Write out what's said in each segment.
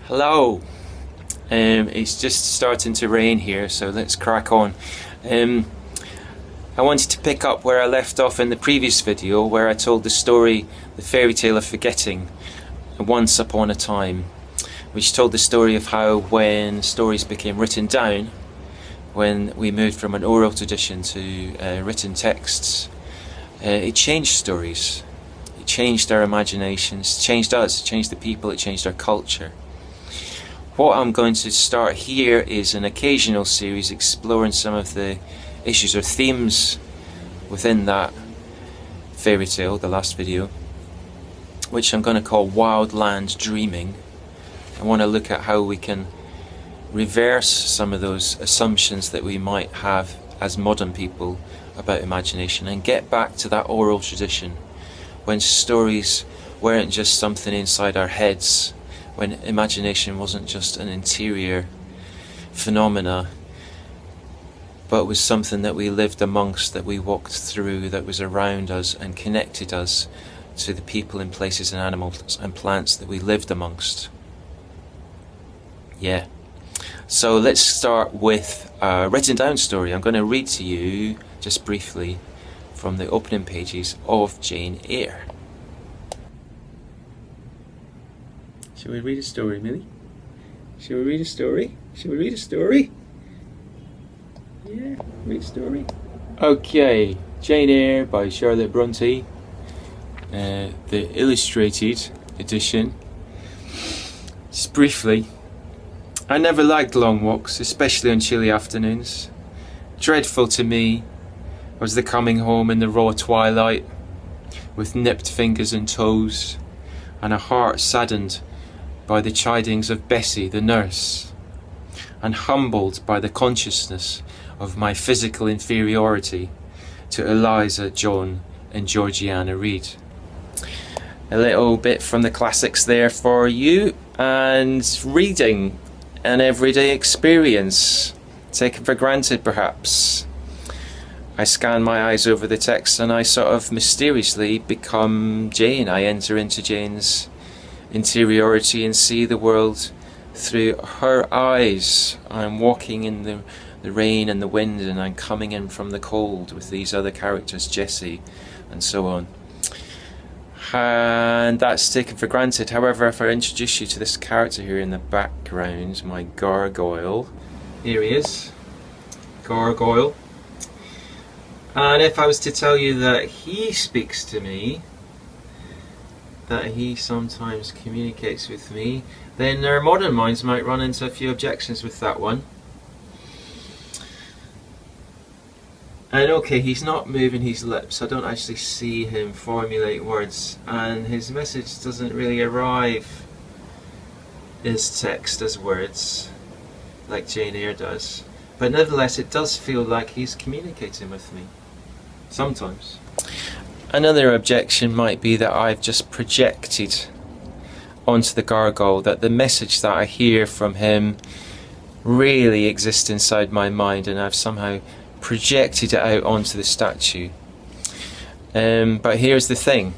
Hello. It's just starting to rain here, so let's crack on. I wanted to pick up where I left off in the previous video, where I told the story, the fairy tale of forgetting, once upon a time, which told the story of how when stories became written down, when we moved from an oral tradition to written texts, it changed stories. It changed our imaginations, changed us, changed the people, it changed our culture. What I'm going to start here is an occasional series exploring some of the issues or themes within that fairy tale, the last video, which I'm going to call Wildland Dreaming. I want to look at how we can reverse some of those assumptions that we might have as modern people about imagination and get back to that oral tradition when stories weren't just something inside our heads, when imagination wasn't just an interior phenomena, but was something that we lived amongst, that we walked through, that was around us and connected us to the people and places and animals and plants that we lived amongst. Yeah. So let's start with a written down story. I'm going to read to you just briefly from the opening pages of Jane Eyre. Shall we read a story, Millie? Shall we read a story? Shall we read a story? Yeah, read a story. Okay, Jane Eyre by Charlotte Bronte, the illustrated edition. Just briefly, I never liked long walks, especially on chilly afternoons. Dreadful to me was the coming home in the raw twilight, with nipped fingers and toes, and a heart saddened by the chidings of Bessie, the nurse, and humbled by the consciousness of my physical inferiority to Eliza, John, and Georgiana Reed. A little bit from the classics there for you, and reading, an everyday experience, taken for granted perhaps. I scan my eyes over the text and I sort of mysteriously become Jane. I enter into Jane's interiority and see the world through her eyes. I'm walking in the rain and the wind, and I'm coming in from the cold with these other characters, Jessie and so on. And that's taken for granted. However, if I introduce you to this character here in the background, my gargoyle, here he is, gargoyle, and if I was to tell you that he speaks to me, that he sometimes communicates with me, then our modern minds might run into a few objections with that one. And okay, he's not moving his lips, I don't actually see him formulate words, and his message doesn't really arrive as text, as words, like Jane Eyre does. But nevertheless, it does feel like he's communicating with me, sometimes. Another objection might be that I've just projected onto the gargoyle, that the message that I hear from him really exists inside my mind, and I've somehow projected it out onto the statue. But here's the thing,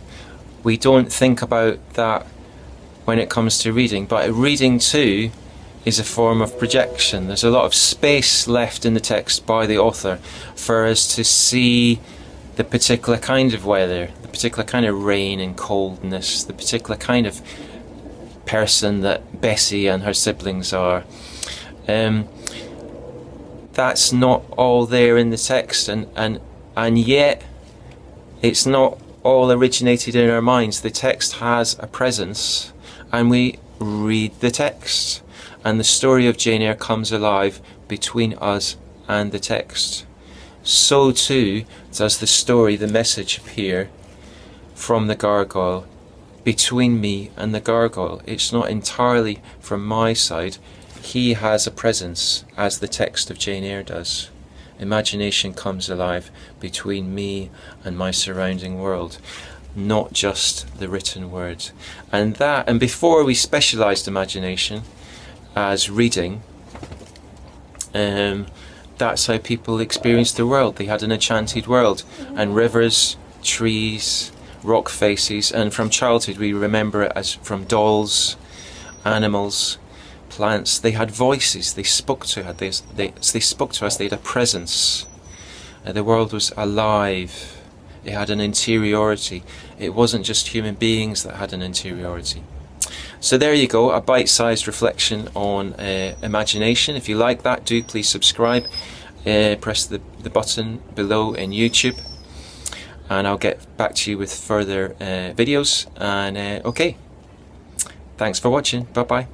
we don't think about that when it comes to reading, but reading too is a form of projection. There's a lot of space left in the text by the author for us to see the particular kind of weather, the particular kind of rain and coldness, the particular kind of person that Bessie and her siblings are. That's not all there in the text, and yet it's not all originated in our minds. The text has a presence, and we read the text, and the story of Jane Eyre comes alive between us and the text. So too does the story, the message appear from the gargoyle, between me and the gargoyle. It's not entirely from my side. He has a presence, as the text of Jane Eyre does. Imagination comes alive between me and my surrounding world, not just the written word. And before we specialised imagination as reading, that's how people experienced the world. They had an enchanted world, and rivers, trees, rock faces, and from childhood we remember it as from dolls, animals, plants, they had voices, they spoke to us, they spoke to us, they had a presence. The world was alive, it had an interiority. It wasn't just human beings that had an interiority. So there you go, a bite-sized reflection on imagination. If you like that, do please subscribe. Press the button below in YouTube, and I'll get back to you with further videos. And okay, thanks for watching. Bye bye.